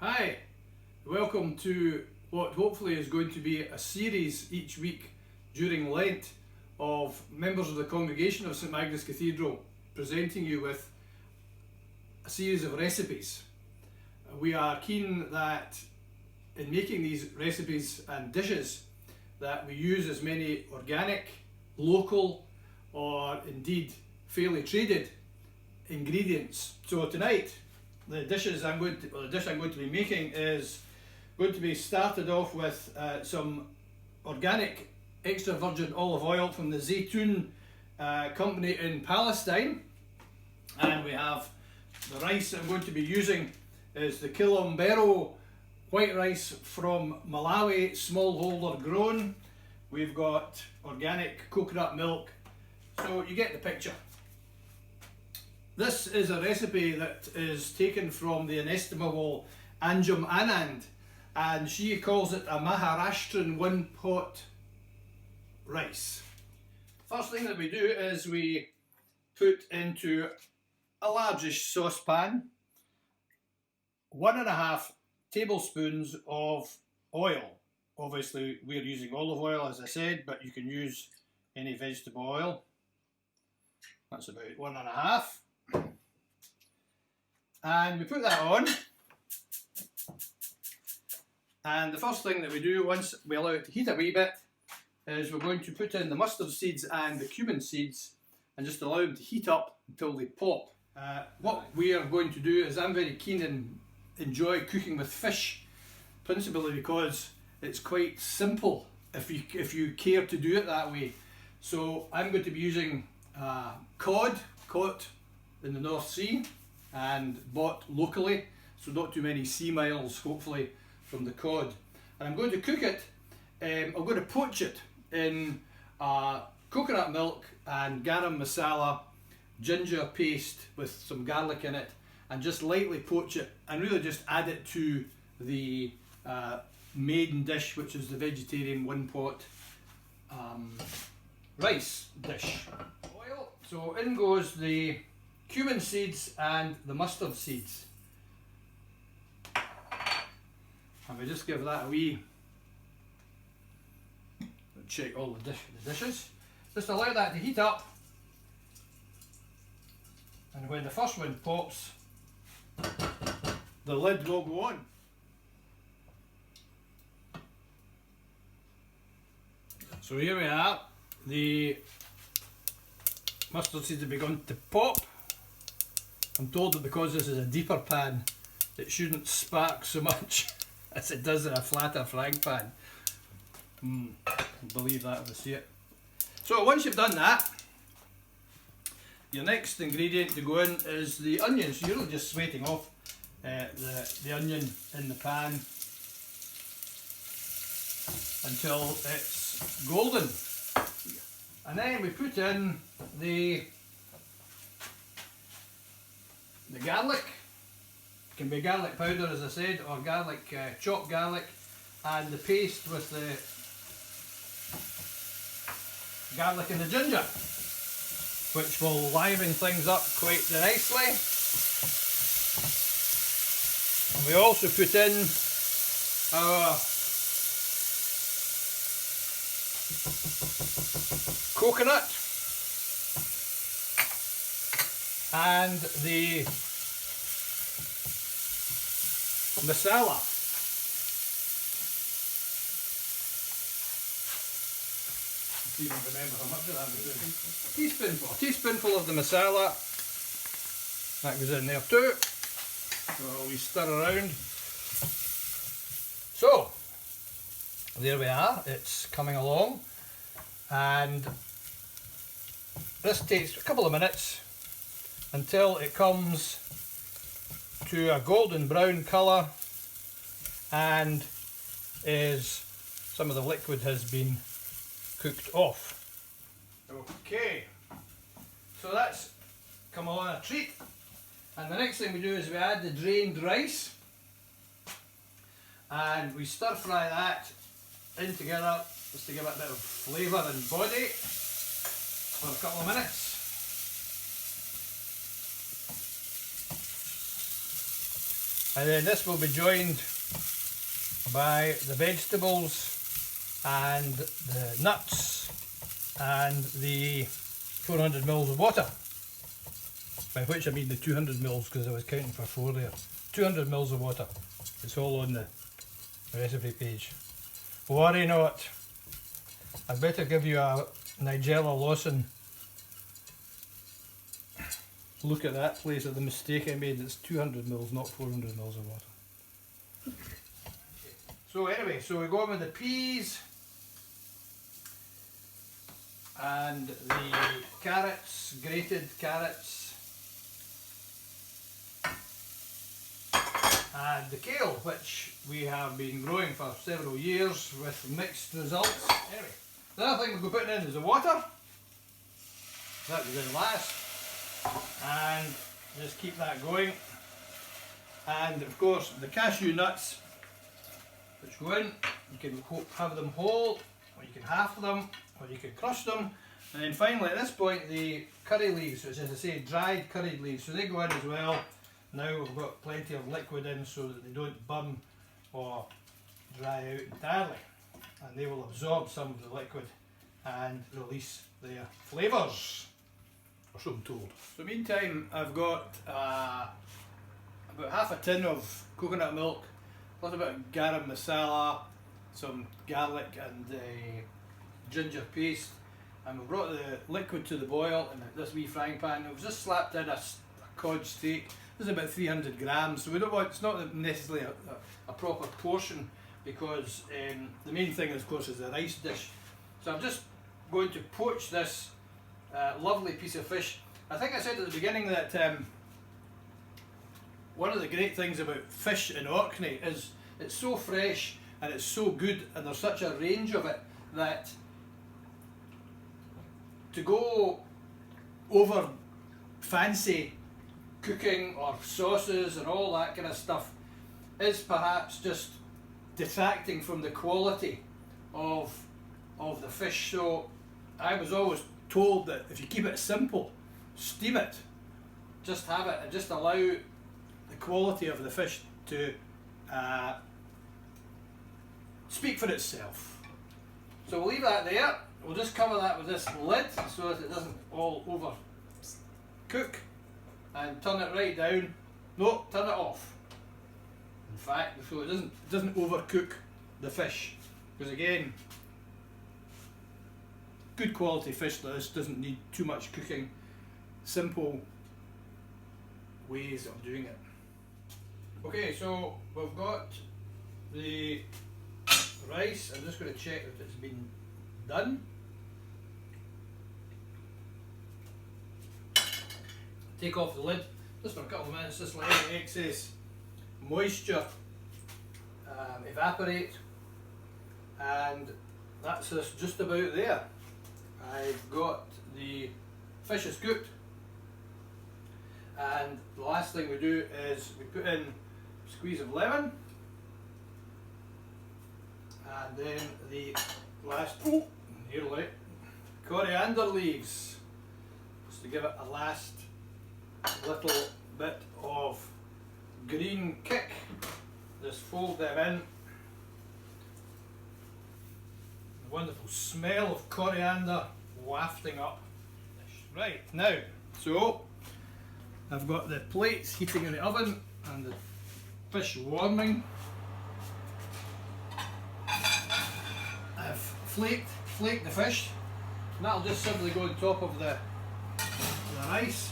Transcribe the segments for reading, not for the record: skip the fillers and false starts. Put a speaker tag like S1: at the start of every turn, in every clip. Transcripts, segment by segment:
S1: Hi, welcome to what hopefully is going to be a series each week during Lent of members of the congregation of St Magnus Cathedral presenting you with a series of recipes. We are keen that in making these recipes and dishes that we use as many organic, local or indeed fairly traded ingredients. So tonight the dish I'm going to be making is going to be started off with some organic extra virgin olive oil from the Zaytoun company in Palestine, and we have the rice I'm going to be using is the Kilombero white rice from Malawi, smallholder grown. We've got organic coconut milk, so you get the picture. This is a recipe that is taken from the inestimable Anjum Anand, and she calls it a Maharashtrian one pot rice. First thing that we do is we put into a largish saucepan 1.5 tablespoons of oil. Obviously we're using olive oil, as I said, but you can use any vegetable oil. That's about 1.5. And we put that on, and the first thing that we do once we allow it to heat a wee bit is we're going to put in the mustard seeds and the cumin seeds and just allow them to heat up until they pop. What we are going to do is I'm very keen and enjoy cooking with fish, principally because it's quite simple if you care to do it that way. So I'm going to be using cod caught in the North Sea and bought locally, so not too many sea miles hopefully from the cod. And I'm going to cook it, I'm going to poach it in coconut milk and garam masala, ginger paste with some garlic in it, and just lightly poach it and really just add it to the maiden dish, which is the vegetarian one pot rice dish. Oil. So in goes the cumin seeds and the mustard seeds, and we just give that a wee check all the dishes, just allow that to heat up, and when the first one pops the lid will go on. So here we are, the mustard seeds have begun to pop. I'm told that because this is a deeper pan it shouldn't spark so much as it does in a flatter frying pan. Believe that if I see it. So once you've done that, your next ingredient to go in is the onions. So you're really just sweating off the onion in the pan until it's golden, and then we put in the garlic. It can be garlic powder, as I said, or garlic, chopped garlic, and the paste with the garlic and the ginger, which will liven things up quite nicely. And we also put in our coconut and the masala. Let's even remember how much of that was in. A teaspoonful of the masala. That goes in there too. So we stir around. So there we are, it's coming along, and this takes a couple of minutes until it comes to a golden brown colour and some of the liquid has been cooked off. Okay, so that's come along a treat, and the next thing we do is we add the drained rice and we stir fry that in together just to give it a bit of flavour and body for a couple of minutes. And then this will be joined by the vegetables and the nuts and the 400 mils of water, by which I mean the 200 mils because I was counting for 4 there. 200 mils of water. It's all on the recipe page. Worry not. I'd better give you a Nigella Lawson look at that place, at the mistake I made. It's 200 mils, not 400 mils of water. So anyway, so we go on with the peas and the carrots, grated carrots, and the kale, which we have been growing for several years with mixed results. Anyway, the other thing we'll be putting in is the water. That goes in last, and just keep that going. And of course the cashew nuts, which go in, you can have them whole, or you can half them, or you can crush them. And then finally at this point the curry leaves, which as I say, dried curried leaves, so they go in as well. Now we've got plenty of liquid in so that they don't burn or dry out entirely, and they will absorb some of the liquid and release their flavours, or so I'm told. So meantime I've got about half a tin of coconut milk, plus a bit of garam masala, some garlic and ginger paste, and we've brought the liquid to the boil in this wee frying pan. We've just slapped in a cod steak. This is about 300 grams, so we don't want, it's not necessarily a proper portion, because the main thing of course is the rice dish. So I'm just going to poach this lovely piece of fish. I think I said at the beginning that one of the great things about fish in Orkney is it's so fresh and it's so good, and there's such a range of it that to go over fancy cooking or sauces and all that kind of stuff is perhaps just detracting from the quality of the fish. So I was always told that if you keep it simple, steam it, just have it, and just allow the quality of the fish to speak for itself. So we'll leave that there. We'll just cover that with this lid so that it doesn't all over cook, and turn it right down. No, turn it off. In fact, so it doesn't overcook the fish, because again, good quality fish like this doesn't need too much cooking. Simple ways of doing it. Okay, so we've got the rice. I'm just going to check that it's been done. Take off the lid just for a couple of minutes, just let any excess moisture evaporate, and that's us just about there. I've got the fish is cooked, and the last thing we do is we put in a squeeze of lemon, and then the last nearly coriander leaves, just to give it a last little bit of green kick. Just fold them in. The wonderful smell of coriander wafting up. Right, now, so I've got the plates heating in the oven and the fish warming. I've flaked the fish, and that'll just simply go on top of the rice.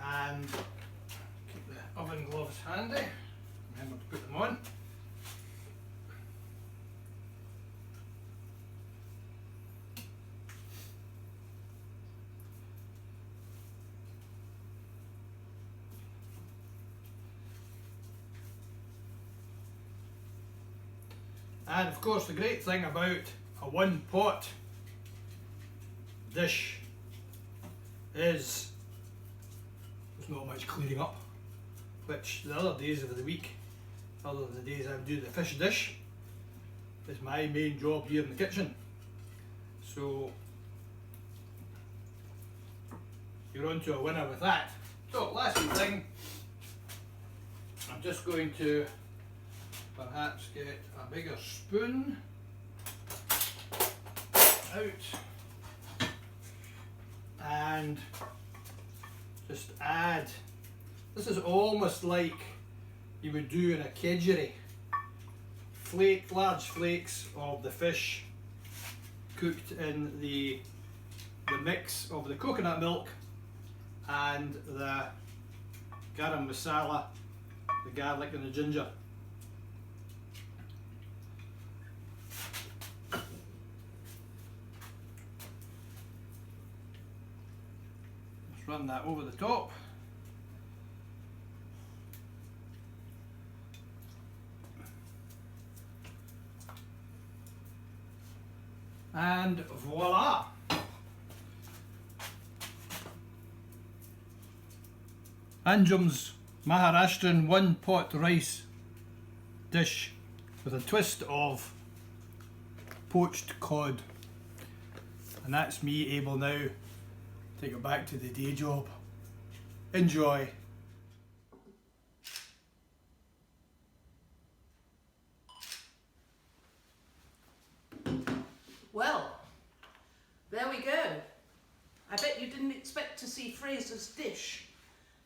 S1: And keep the oven gloves handy. Remember to put them on. And of course the great thing about a one pot dish is there's not much clearing up, which the other days of the week, other than the days I do the fish dish, is my main job here in the kitchen. So you're on to a winner with that. So last wee thing, I'm just going to perhaps get a bigger spoon out and just add, this is almost like you would do in a kedgeree, large flakes of the fish cooked in the mix of the coconut milk and the garam masala, the garlic and the ginger. Let's run that over the top. And voila! Anjum's Maharashtrian one-pot rice dish with a twist of poached cod. And that's me able now to get back to the day job. Enjoy!
S2: Well, there we go. I bet you didn't expect to see Fraser's dish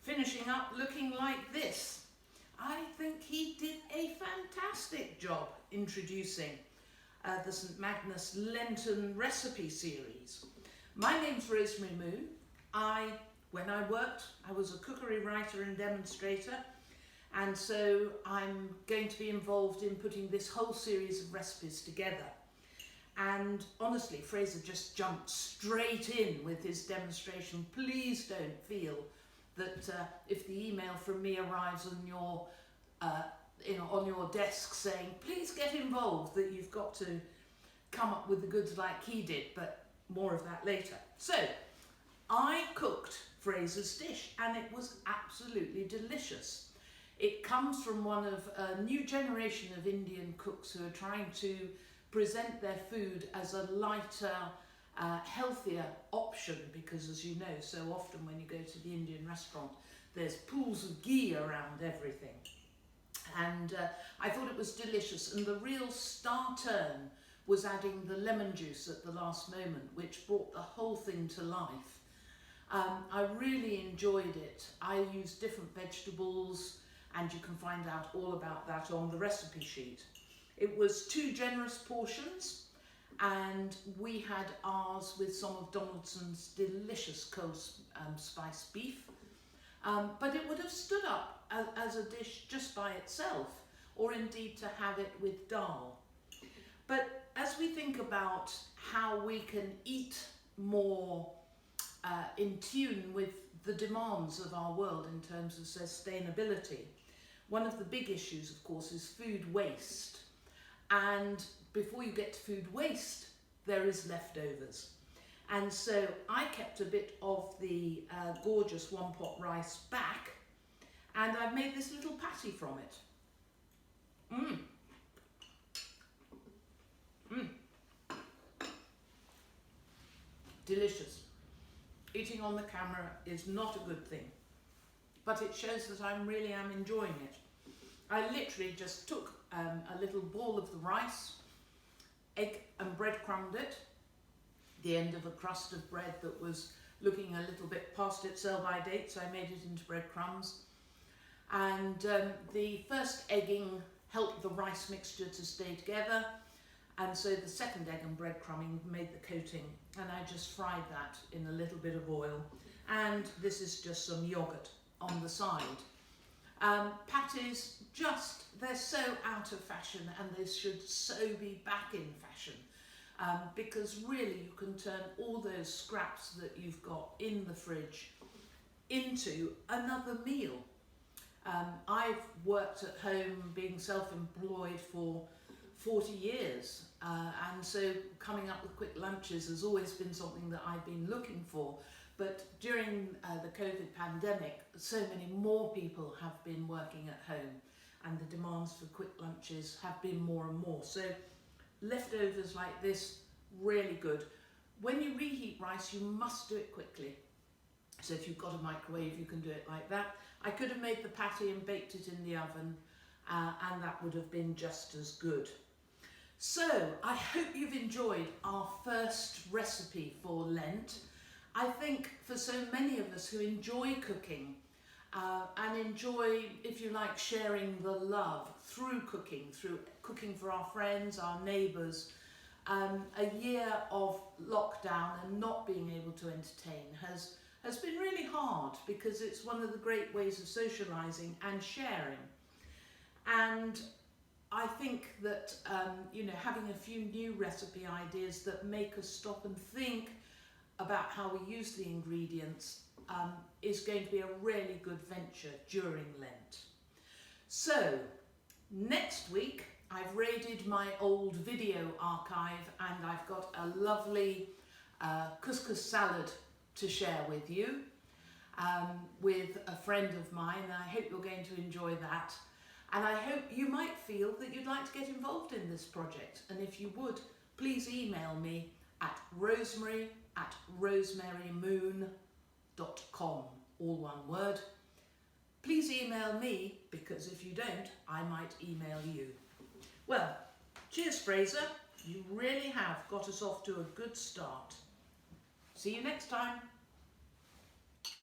S2: finishing up looking like this. I think he did a fantastic job introducing the St Magnus Lenten recipe series. My name's Rosemary Moon. When I worked, I was a cookery writer and demonstrator, and so I'm going to be involved in putting this whole series of recipes together. And honestly, Fraser just jumped straight in with his demonstration. Please don't feel that if the email from me arrives on your on your desk saying please get involved, that you've got to come up with the goods like he did, but more of that later. So I cooked Fraser's dish and it was absolutely delicious. It comes from one of a new generation of Indian cooks who are trying to present their food as a lighter, healthier option, because as you know, so often when you go to the Indian restaurant, there's pools of ghee around everything. And I thought it was delicious, and the real star turn was adding the lemon juice at the last moment, which brought the whole thing to life. I really enjoyed it. I used different vegetables, and you can find out all about that on the recipe sheet. It was 2 generous portions, and we had ours with some of Donaldson's delicious cold spiced beef. But it would have stood up as a dish just by itself, or indeed to have it with dal. But as we think about how we can eat more in tune with the demands of our world in terms of sustainability, one of the big issues, of course, is food waste. And before you get to food waste, there is leftovers. And so I kept a bit of the gorgeous one-pot rice back, and I've made this little patty from it. Delicious. Eating on the camera is not a good thing, but it shows that I really am enjoying it. I literally just took a little ball of the rice, egg and breadcrumbed it, the end of a crust of bread that was looking a little bit past its sell-by date, so I made it into breadcrumbs. And the first egging helped the rice mixture to stay together, and so the second egg and breadcrumbing made the coating, and I just fried that in a little bit of oil. And this is just some yogurt on the side. Patties, they're so out of fashion, and they should so be back in fashion, because really you can turn all those scraps that you've got in the fridge into another meal. I've worked at home being self-employed for 40 years, and so coming up with quick lunches has always been something that I've been looking for. But during the COVID pandemic, so many more people have been working at home, and the demands for quick lunches have been more and more. So leftovers like this, really good. When you reheat rice, you must do it quickly. So if you've got a microwave, you can do it like that. I could have made the patty and baked it in the oven, and that would have been just as good. So I hope you've enjoyed our first recipe for Lent. I think for so many of us who enjoy cooking and enjoy, if you like, sharing the love through cooking for our friends, our neighbours, a year of lockdown and not being able to entertain has been really hard, because it's one of the great ways of socialising and sharing. And I think that having a few new recipe ideas that make us stop and think about how we use the ingredients is going to be a really good venture during Lent. So next week I've raided my old video archive and I've got a lovely couscous salad to share with you with a friend of mine, and I hope you're going to enjoy that. And I hope you might feel that you'd like to get involved in this project. And if you would, please email me at rosemary@rosemarymoon.com, all one word. Please email me, because if you don't, I might email you. Well, cheers, Fraser. You really have got us off to a good start. See you next time.